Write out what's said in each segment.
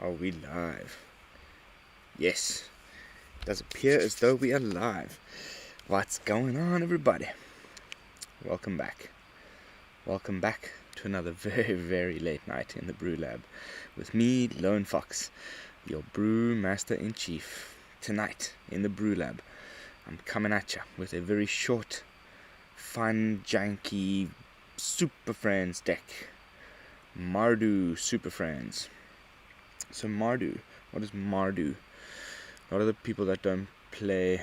Are we live? Yes. It does appear as though we are live. What's going on, everybody? Welcome back. Welcome back to another very, very late night in the BrewLab with me, Lone Fox, your brew master in chief. Tonight in the BrewLab, I'm coming at you with a very short, fun, janky Superfriends deck. Mardu Superfriends. So Mardu, what is Mardu? A lot of the people that don't play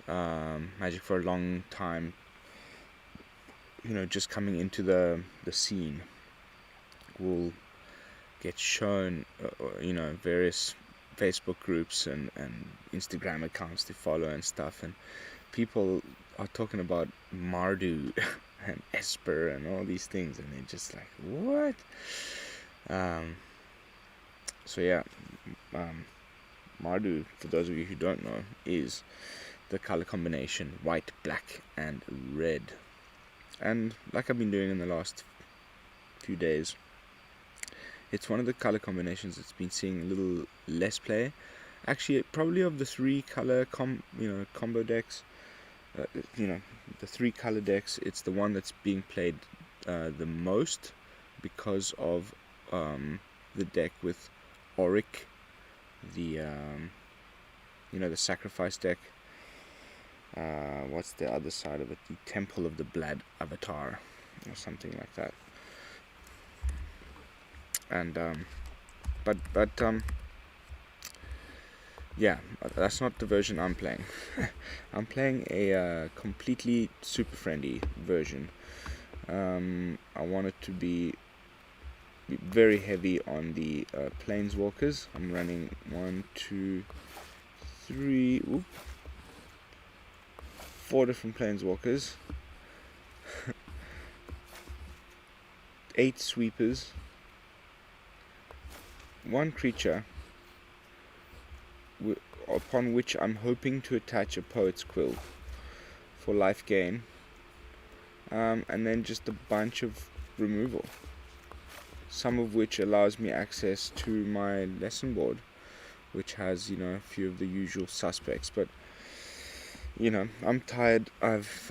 Magic for a long time, just coming into the scene, will get shown, various Facebook groups and Instagram accounts to follow and stuff, and people are talking about Mardu and Esper and all these things, and they're just like, what? Mardu, for those of you who don't know, is the color combination white, black, and red. And like I've been doing in the last few days, it's one of the color combinations that's been seeing a little less play. Actually, probably of the three color combo decks, the three color decks, it's the one that's being played the most because of the deck with Auric, the sacrifice deck. What's the other side of it? The Temple of the Blood Avatar, or something like that. And yeah, that's not the version I'm playing. I'm playing a completely super friendly version. I want it to be very heavy on the Planeswalkers. I'm running 4 different Planeswalkers, 8 sweepers, 1 creature upon which I'm hoping to attach a Poet's Quill for life gain, and then just a bunch of removal, some of which allows me access to my lesson board, which has a few of the usual suspects. But I'm tired. I've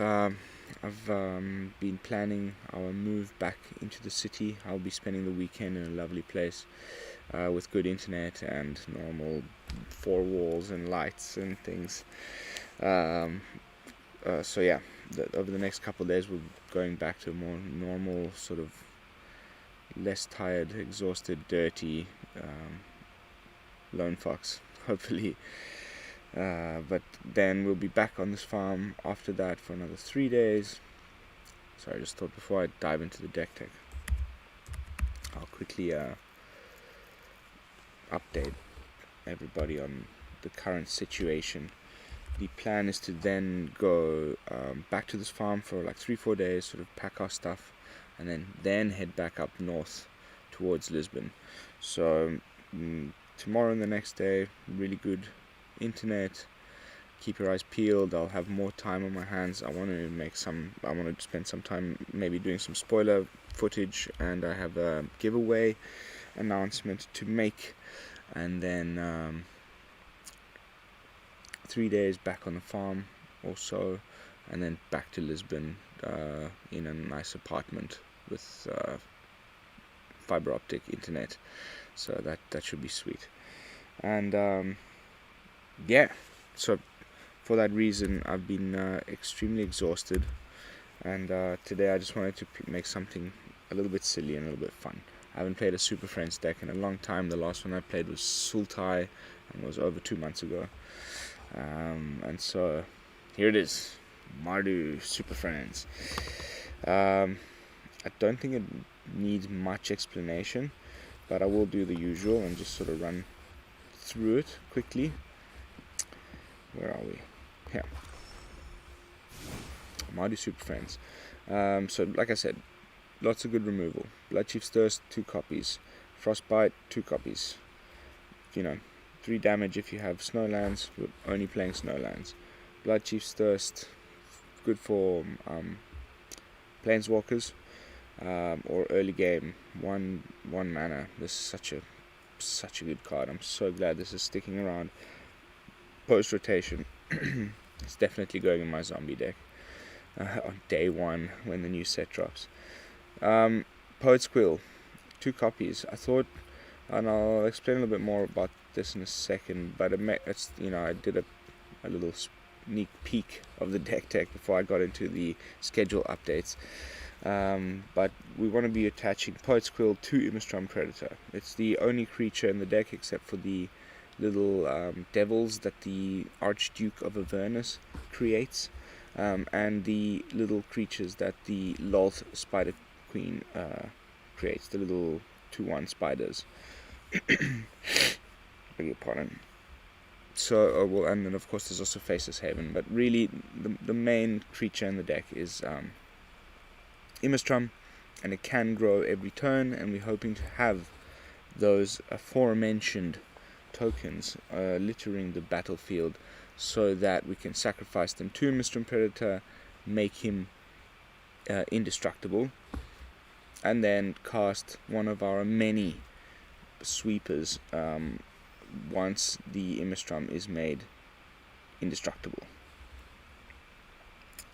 been planning our move back into the city. I'll be spending the weekend in a lovely place with good internet and normal 4 walls and lights and things. Over the next couple of days we're going back to a more normal, sort of less tired, exhausted, dirty Lone Fox, hopefully. But then we'll be back on this farm after that for another 3 days. So I just thought before I dive into the deck tech, I'll quickly update everybody on the current situation. The plan is to then go back to this farm for like 3-4 days, sort of pack our stuff, and then head back up north towards Lisbon. So tomorrow and the next day, really good internet. Keep your eyes peeled. I'll have more time on my hands. I want to spend some time maybe doing some spoiler footage, and I have a giveaway announcement to make, and then 3 days back on the farm or so, and then back to Lisbon in a nice apartment with fiber optic internet. So that should be sweet. And so for that reason I've been extremely exhausted, and today I just wanted to make something a little bit silly and a little bit fun. I haven't played a Super Friends deck in a long time. The last one I played was Sultai, and was over 2 months ago. And so here it is, Mardu Super Friends. I don't think it needs much explanation, but I will do the usual and just sort of run through it quickly. Where are we? Here. Mardu Super Friends. So like I said, lots of good removal. Bloodchief's Thirst, 2 copies. Frostbite, 2 copies. 3 damage if you have Snowlands. We're only playing Snowlands. Bloodchief's Thirst, good for Planeswalkers, or early game. One mana. This is such a such a good card. I'm so glad this is sticking around post rotation. It's definitely going in my zombie deck on day one when the new set drops. Poet's Quill, 2 copies. I thought, and I'll explain a little bit more about this in a second, but it's, I did a little sneak peek of the deck before I got into the schedule updates. But we want to be attaching Poet's Quill to Immersturm Predator. It's the only creature in the deck except for the little devils that the Archduke of Avernus creates, and the little creatures that the Lolth Spider Queen creates, the little 2/1 spiders. Beg your pardon. So, and then of course there's also Faceless Haven, but really the main creature in the deck is Immersturm, and it can grow every turn, and we're hoping to have those aforementioned tokens littering the battlefield so that we can sacrifice them to Immersturm Predator, make him indestructible, and then cast one of our many sweepers once the Immersturm is made indestructible,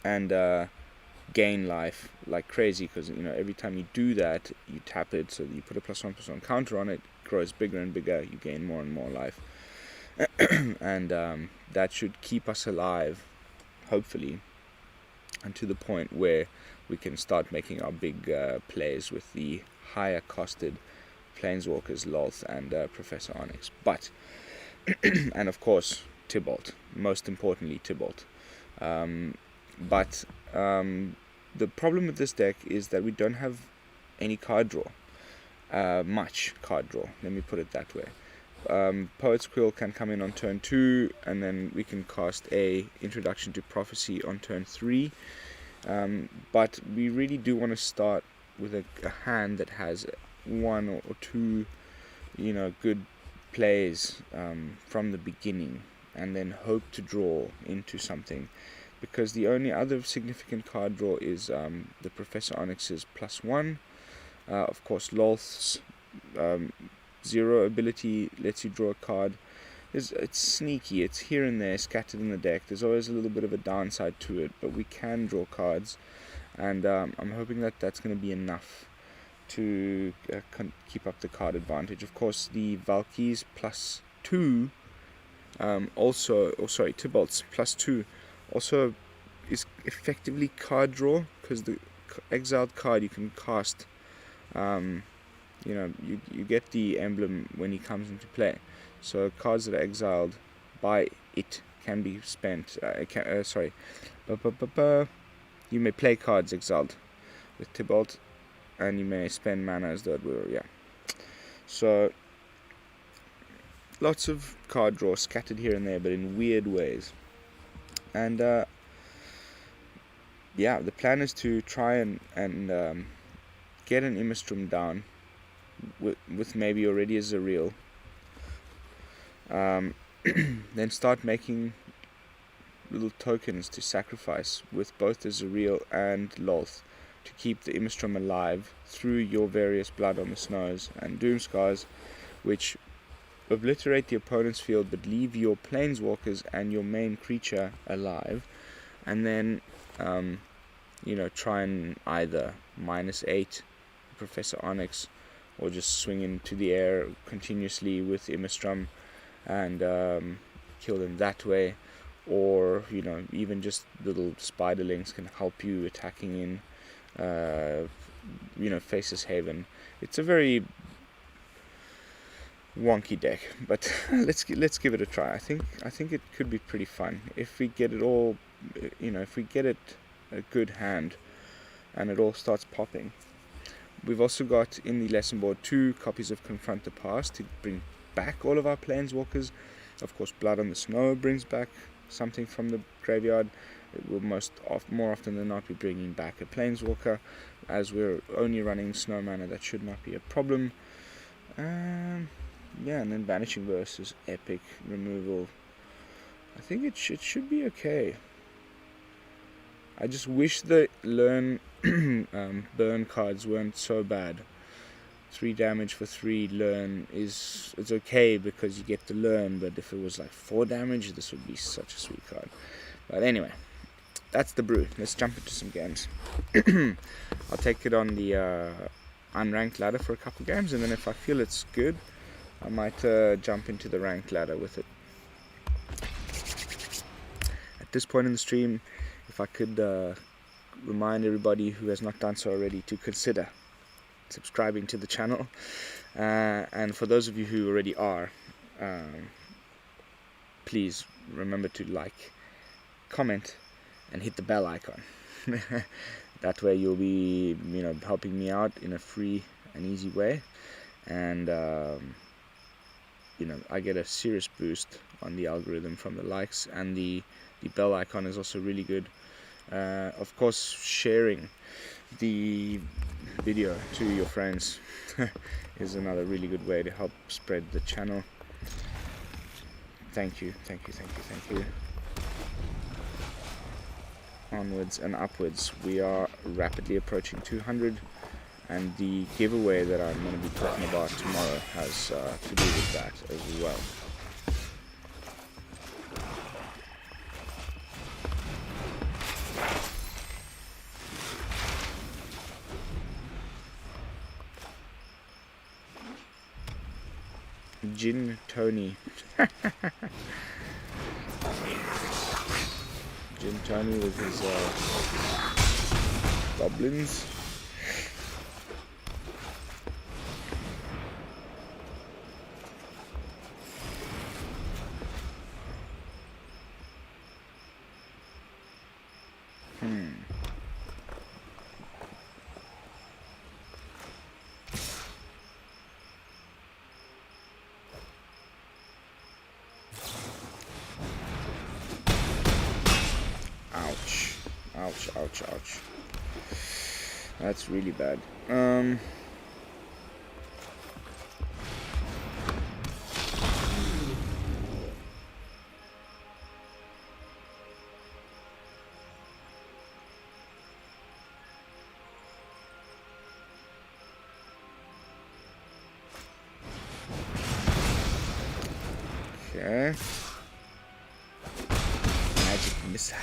and gain life like crazy, because every time you do that, you tap it, so you put a +1/+1 counter on it, grows bigger and bigger, you gain more and more life. And that should keep us alive, hopefully, and to the point where we can start making our big plays with the higher costed Planeswalkers, Lolth, and Professor Onyx. But, and of course, Tibalt, most importantly Tibalt. But the problem with this deck is that we don't have any card draw. Much card draw, let me put it that way. Poet's Quill can come in on turn 2, and then we can cast a Introduction to Prophecy on turn 3. But we really do want to start with a hand that has 1 or 2 good plays from the beginning, and then hope to draw into something, because the only other significant card draw is the Professor Onyx's +1. Of course, Lolth's 0 ability lets you draw a card. It's sneaky, it's here and there scattered in the deck. There's always a little bit of a downside to it, but we can draw cards, and I'm hoping that that's going to be enough to keep up the card advantage. Of course, the Valki's +2 Tibalt's +2 also is effectively card draw, because the exiled card you can cast, you get the emblem when he comes into play. So cards that are exiled by it can be spent. You may play cards exiled with Tibalt, and you may spend mana as though it were, So, lots of card draw scattered here and there, but in weird ways. And, the plan is to try and get an Immersturm down with maybe already a Zariel. Then start making little tokens to sacrifice with both the Zariel and Lolth to keep the Immersturm alive through your various Blood on the Snows and Doomskars, which obliterate the opponent's field but leave your Planeswalkers and your main creature alive, and then try and either -8 Professor Onyx, or just swing into the air continuously with Immersturm and kill them that way, or even just little spiderlings can help you attacking in Faceless Haven. It's a very wonky deck, but let's give it a try. I think it could be pretty fun if we get it all, if we get it a good hand and it all starts popping. We've also got in the lesson board 2 copies of Confront the Past to bring back all of our Planeswalkers. Of course, Blood on the Snow brings back something from the graveyard. It will more often than not be bringing back a Planeswalker, as we're only running snow mana. That should not be a problem. And then Vanishing Verse is epic removal. I think it should be okay. I just wish the learn burn cards weren't so bad. 3 damage for 3 learn it's okay because you get to learn, but if it was like 4 damage, this would be such a sweet card. But anyway, that's the brew. Let's jump into some games. I'll take it on the unranked ladder for a couple games, and then if I feel it's good, I might jump into the ranked ladder with it. At this point in the stream, if I could remind everybody who has not done so already to consider subscribing to the channel, and for those of you who already are, please remember to like, comment, and hit the bell icon. That way you'll be helping me out in a free and easy way, and I get a serious boost on the algorithm from the likes, and the bell icon is also really good. Of course, sharing the video to your friends is another really good way to help spread the channel. Thank you. Onwards and upwards. We are rapidly approaching 200, and the giveaway that I'm going to be talking about tomorrow has to do with that as well. Gin Tony. Gin Tony with his goblins. Ouch. That's really bad. Okay. Magic missile.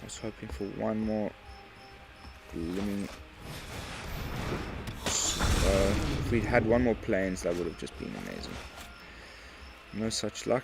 I was hoping for one more limit. If we'd had one more planes, that would have just been amazing. No such luck.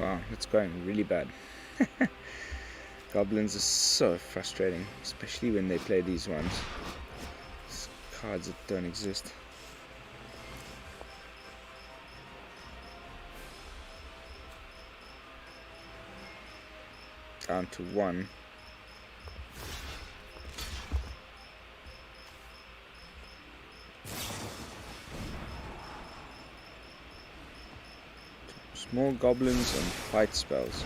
Wow, it's going really bad. Goblins are so frustrating, especially when they play these ones. These cards that don't exist. Down to 1. Small goblins and fight spells.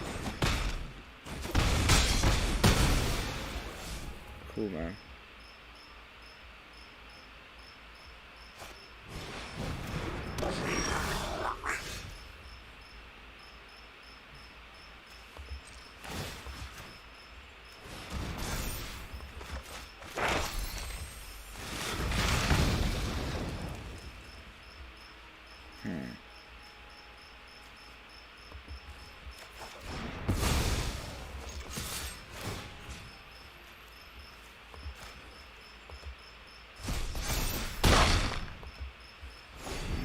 Cool, man.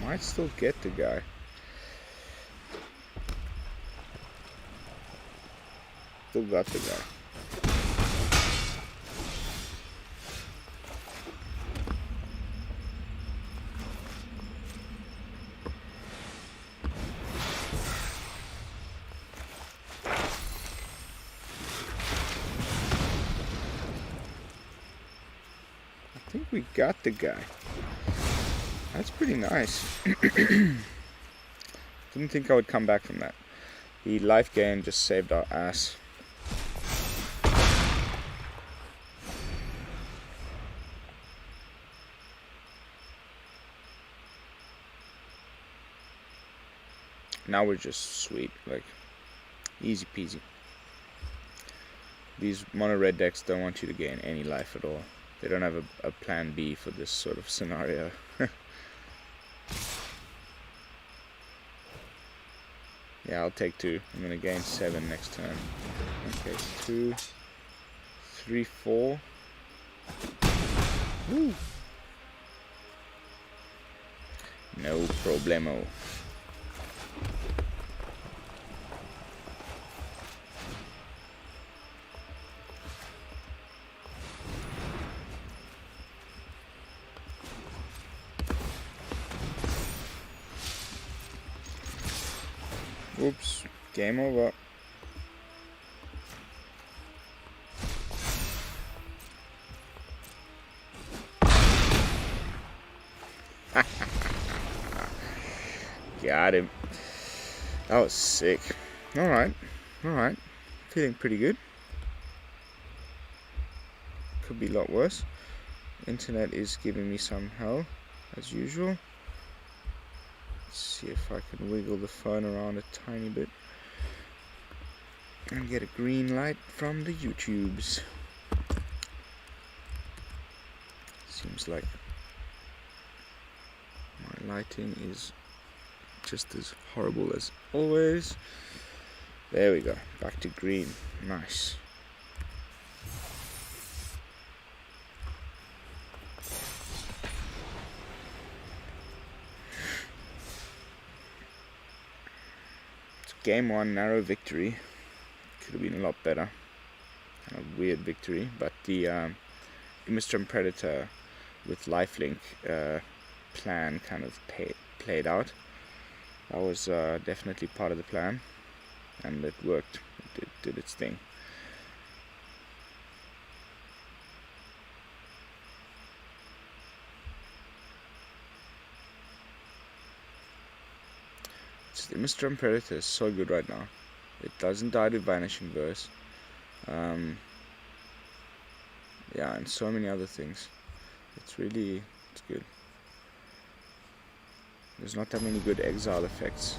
Might still get the guy. Still got the guy. I think we got the guy. That's pretty nice. Didn't think I would come back from that. The life gain just saved our ass. Now we're just sweet, like easy peasy. These mono red decks don't want you to gain any life at all. They don't have a plan B for this sort of scenario. Yeah, I'll take 2. I'm gonna gain 7 next turn. Okay, 2, 3, 4. Woo. No problemo. Oops, game over. Got him. That was sick. Alright, alright. Feeling pretty good. Could be a lot worse. Internet is giving me some hell, as usual. Let's see if I can wiggle the phone around a tiny bit and get a green light from the YouTubes. Seems like my lighting is just as horrible as always. There we go, back to green. Nice. Game 1, narrow victory. Could have been a lot better. Kind of weird victory, but the Immersturm Predator with lifelink plan kind of played out. That was definitely part of the plan, and it worked. It did its thing. The Immersturm Predator is so good right now. It doesn't die to Vanishing Verse. Yeah, and so many other things. It's good. There's not that many good exile effects.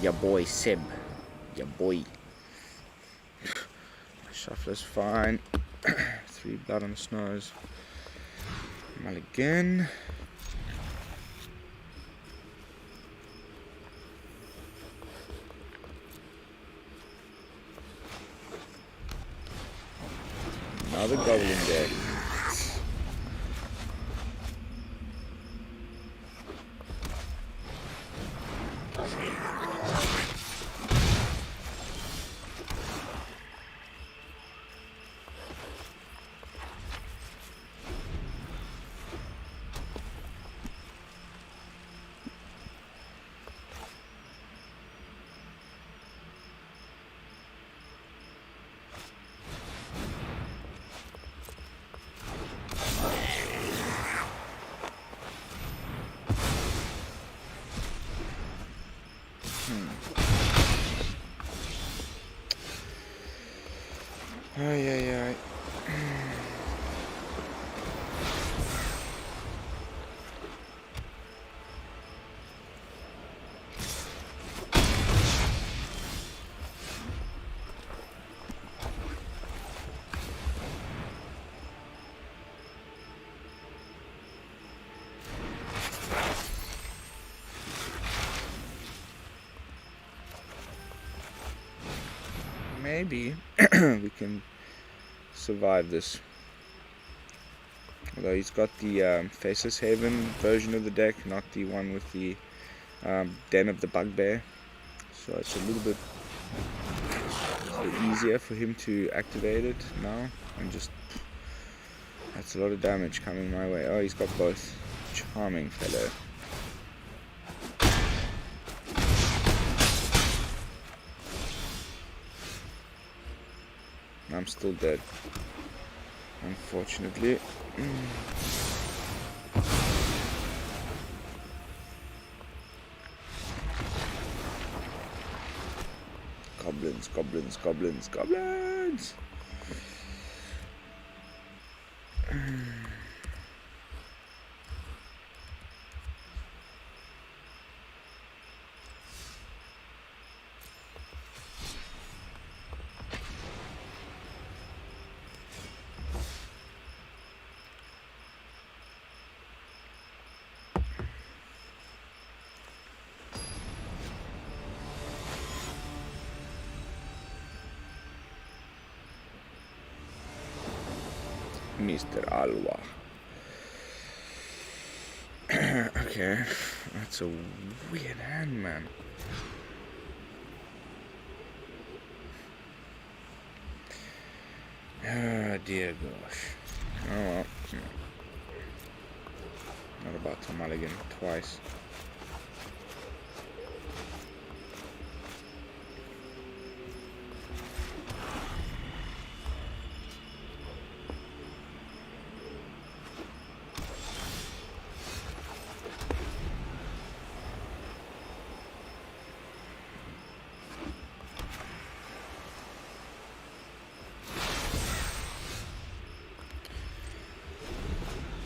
Ya boy Seb. Ya boy. Shuffler's fine. 3 blood on the snows. Mulligan. Another goblin deck. Ay. Maybe we can survive this. Although he's got the Faceless Haven version of the deck, not the one with the Den of the Bugbear, so it's a little bit easier for him to activate it now, and just that's a lot of damage coming my way. Oh, he's got both. Charming fellow. I'm still dead, unfortunately. Goblins, goblins, goblins, goblins! Mr. Alwa. Okay, that's a weird hand, man. Oh dear gosh. Oh well. Not about to mulligan twice.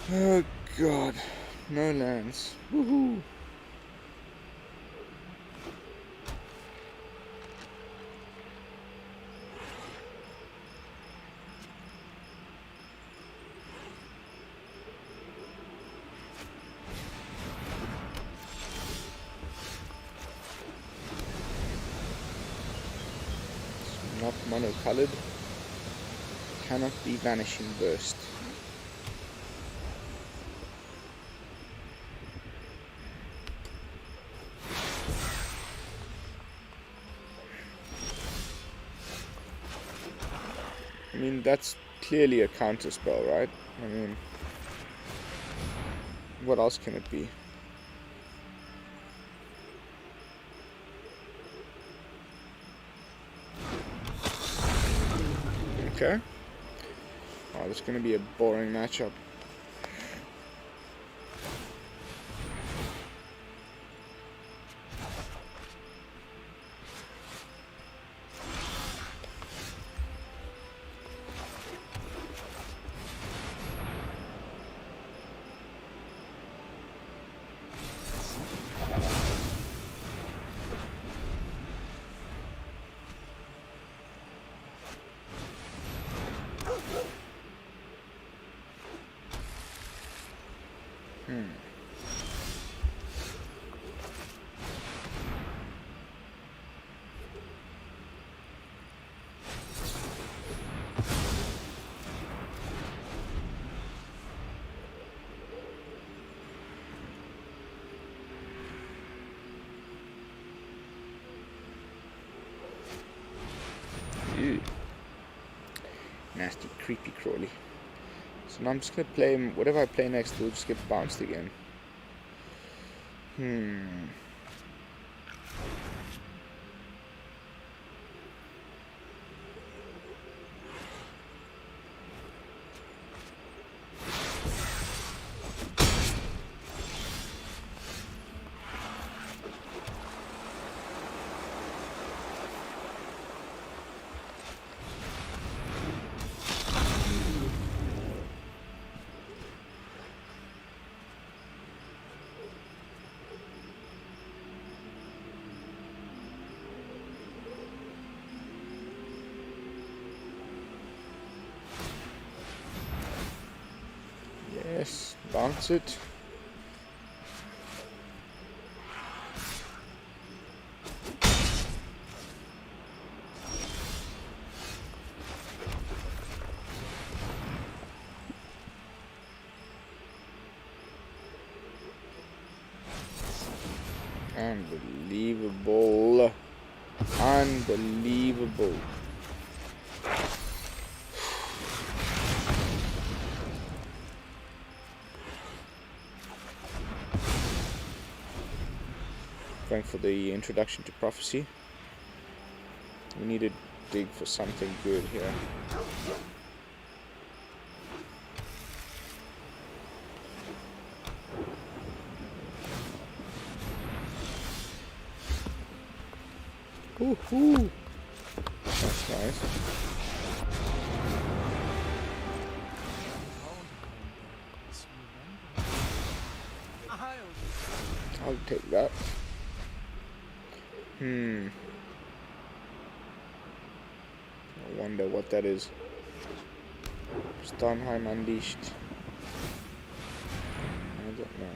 Oh god, no lands. Woohoo! It's not monocolored. Cannot be Vanishing Verse. I mean, that's clearly a counter spell, right? I mean, what else can it be? Okay. Oh, this is going to be a boring matchup. Ew. Nasty, creepy crawly. So now I'm just gonna play him. Whatever I play next will just get bounced again. Yes, bounce it. Unbelievable. Unbelievable. Going for the introduction to prophecy. We need to dig for something good here. Woohoo! That's nice. I'll take that. I wonder what that is. Stormheim Unleashed. I don't know.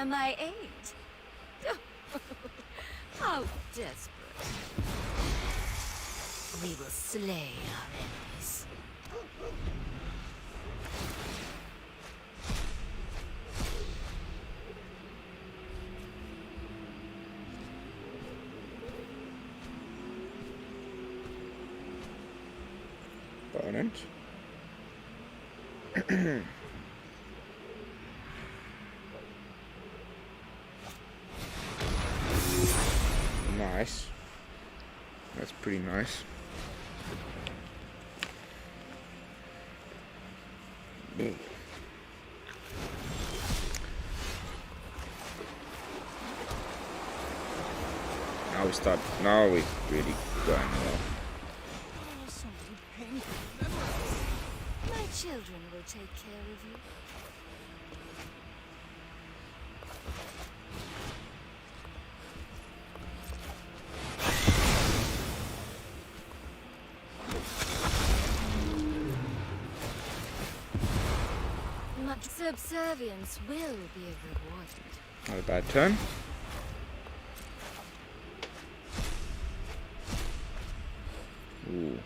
My aid. How desperate. We will slay our enemies. Opponent. Nice. That's pretty nice. Now we start. Now we really going well. My children will take care of you. Subservience will be rewarded. Not a bad turn. Ooh.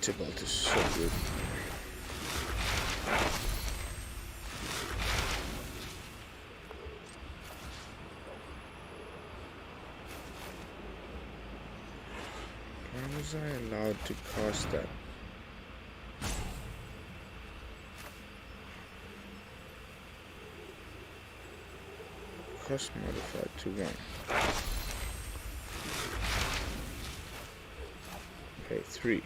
Tybalt is so good. When was I allowed to cast that? Cost modified to 1. Okay, 3.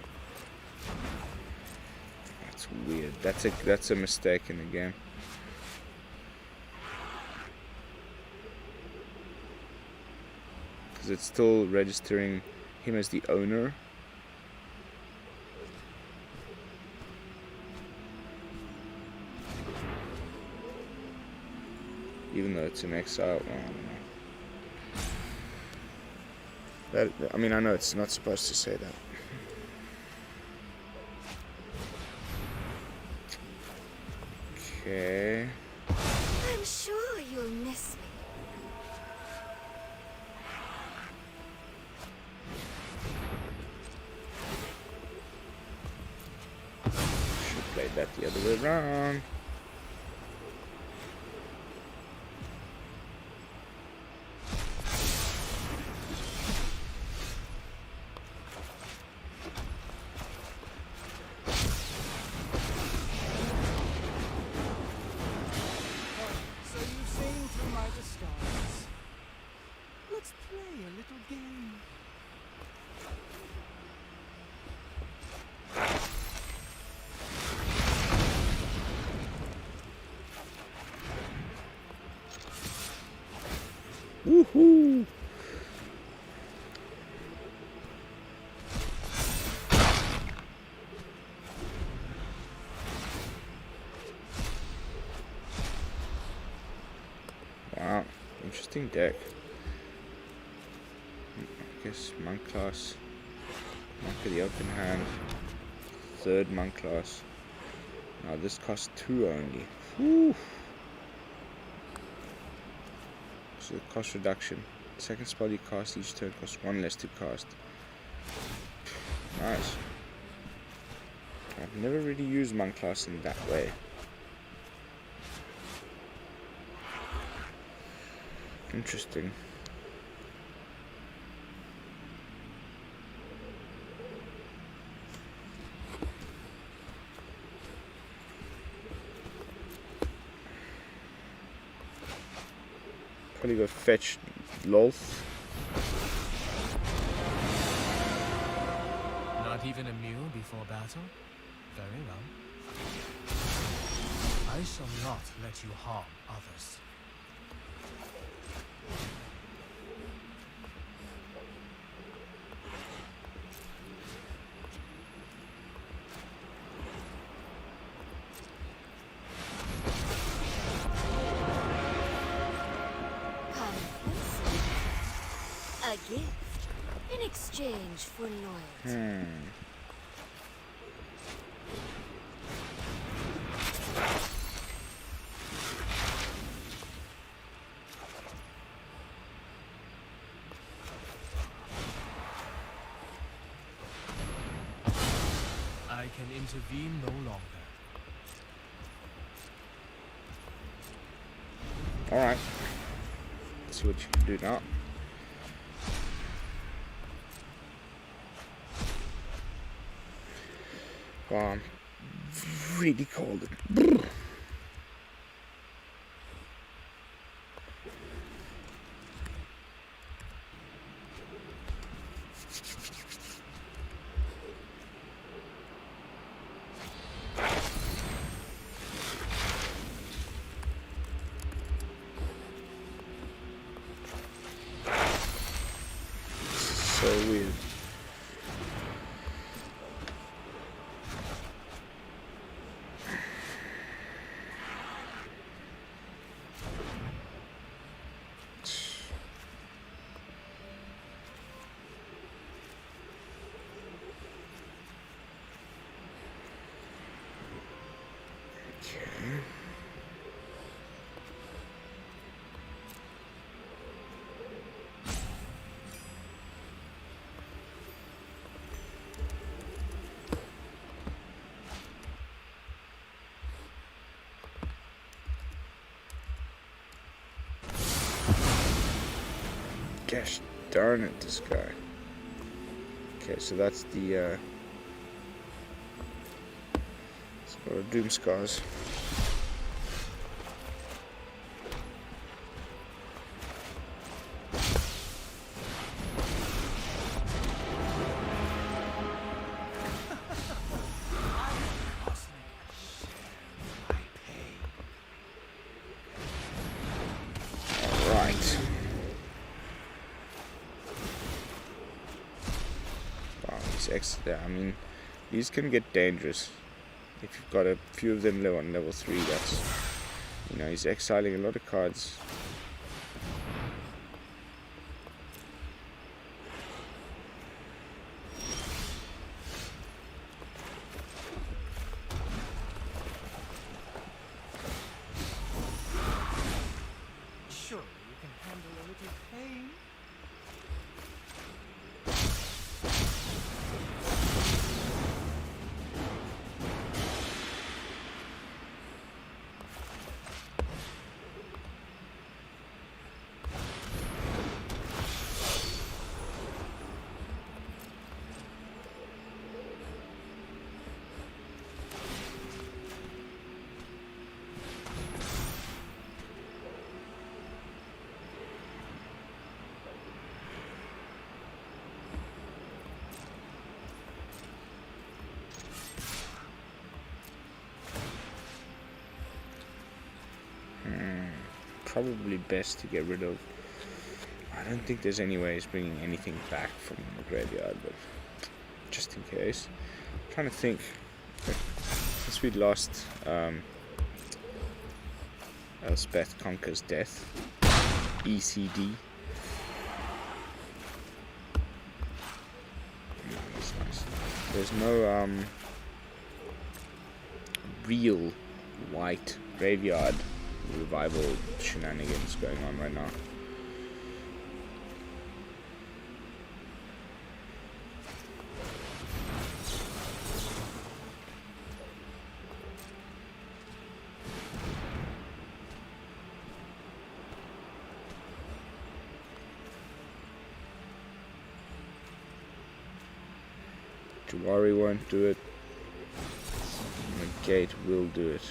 That's weird. That's a mistake in the game. Because it's still registering him as the owner. Even though it's in exile. I don't know. I mean, I know it's not supposed to say that. Okay. I'm sure you'll miss me. Should have played that the other way around. interesting deck. I guess monk class. Monk of the open hand. Third monk class. Now this costs 2 only. Whew. So the cost reduction. Second spell you cast each turn costs 1 less to cast. Nice. I've never really used monk class in that way. Interesting. Probably go fetch Lolth. Not even a meal before battle? Very well. I shall not let you harm others. A gift in exchange for loyalty. I can intervene no longer. Alright. Let's see what you can do now. Wow, I'm really cold. So weird. Gosh darn it, this guy. Okay, so that's the Doomskars. Alright. Wow, these I mean, these can get dangerous. If you've got a few of them on level 3, that's, you know, he's exiling a lot of cards. Surely you can handle a little pain. Probably best to get rid of. I don't think there's any way he's bringing anything back from the graveyard, but just in case. I'm trying to think. Since we lost Elspeth Conquers Death, ECD. That's nice. There's no real white graveyard revival shenanigans going on right now. Jawari won't do it. The gate will do it.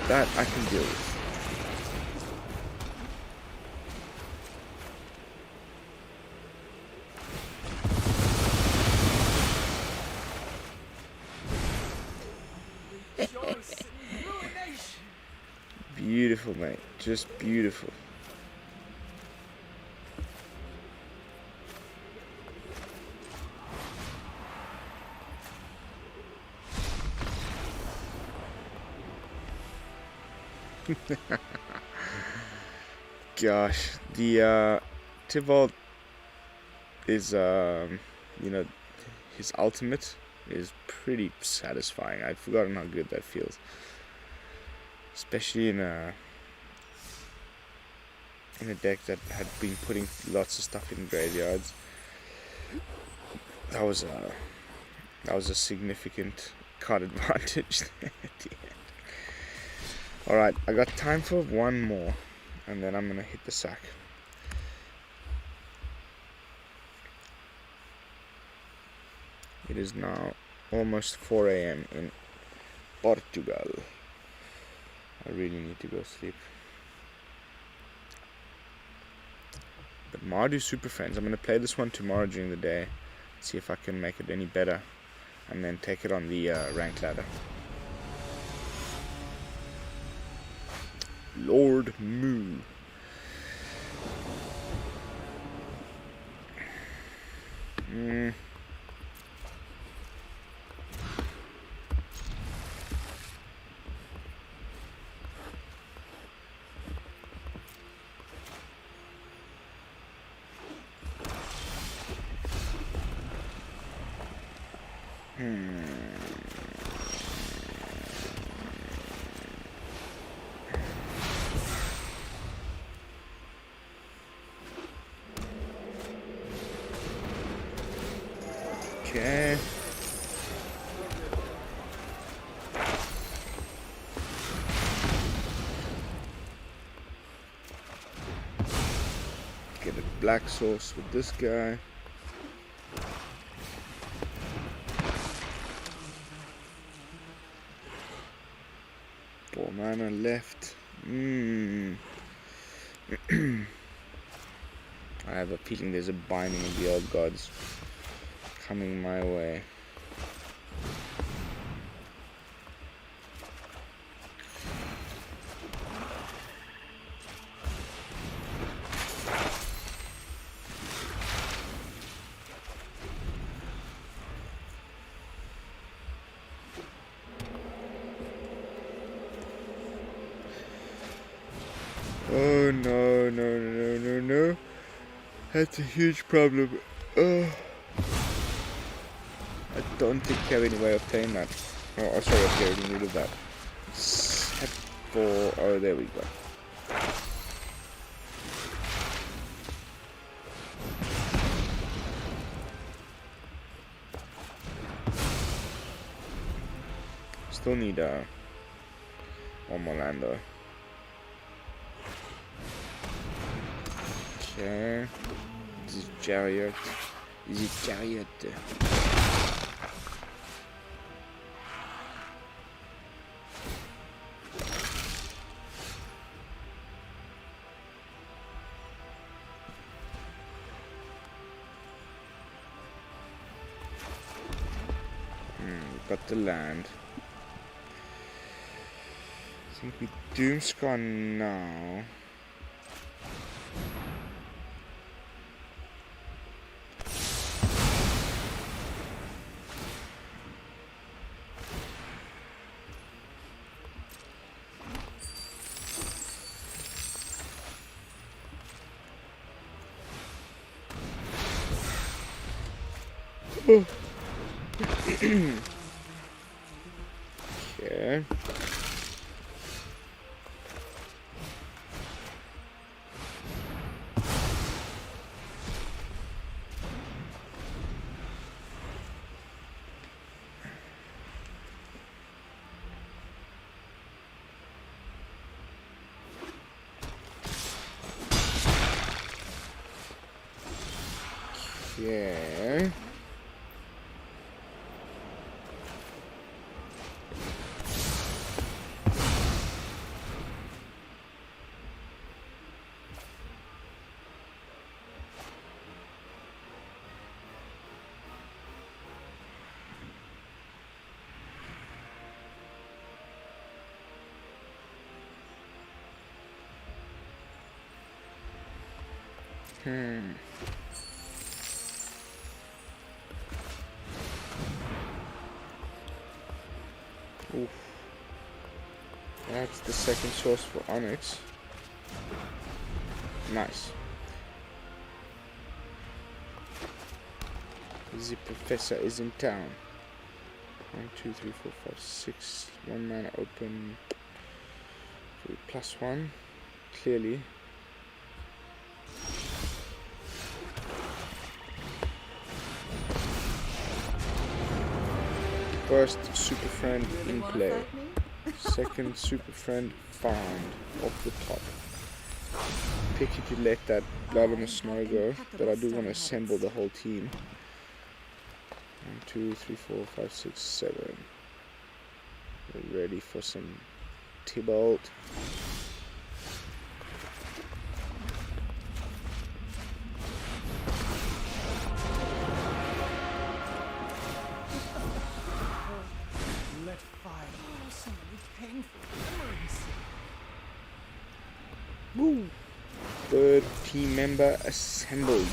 That I can deal with. Beautiful, mate. Just beautiful. Gosh, the Tibalt is you know, his ultimate is pretty satisfying. I'd forgotten how good that feels, especially in a deck that had been putting lots of stuff in graveyards. That was a significant card advantage there at the end. Alright, I got time for one more, and then I'm gonna hit the sack. It is now almost 4 AM in Portugal. I really need to go sleep. But Mardu Superfriends, I'm gonna play this one tomorrow during the day, see if I can make it any better, and then take it on the rank ladder. Lord Moo. Okay. Get a black source with this guy. Four mana left. I have a feeling there's a binding of the old gods coming my way. Oh no. That's a huge problem. I don't think they have any way of playing that. Oh, sorry, I'm getting rid of that. Set for... Oh, there we go. Still need one more land though. Okay. Is it Chariot? Is it Chariot? We've got the land. I think we Doomskar now. Okay. Yeah. Oof. That's the second source for Onyx. Nice. The Professor is in town. 1, 2, 3, 4, 5, 6. 1 mana open. +1. Clearly. First super friend in play. Second super friend farmed off the top. Picky to let that blood on the snow go, but I do want to assemble the whole team. 1, 2, 3, 4, 5, 6, 7. We're ready for some Tybalt. Woo! Third team member assembled.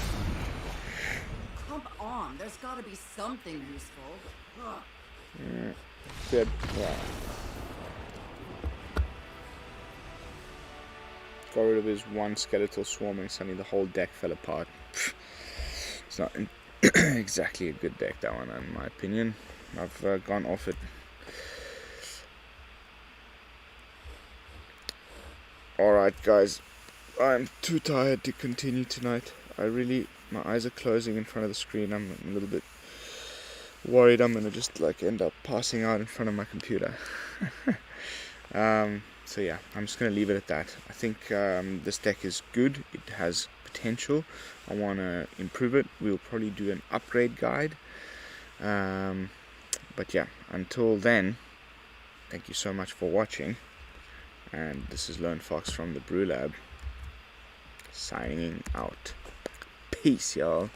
Come on, there's gotta be something useful. Good. Wow. Got rid of his one skeletal swarm and suddenly the whole deck fell apart. It's not exactly a good deck, that one, in my opinion. I've gone off it. Alright guys, I'm too tired to continue tonight. My eyes are closing in front of the screen. I'm a little bit worried I'm gonna just like end up passing out in front of my computer. So yeah, I'm just gonna leave it at that. I think this deck is good. It has potential. I want to improve it. We'll probably do an upgrade guide. But yeah, until then, thank you so much for watching. And this is Lone Fox from the BrewLab, signing out. Peace, y'all.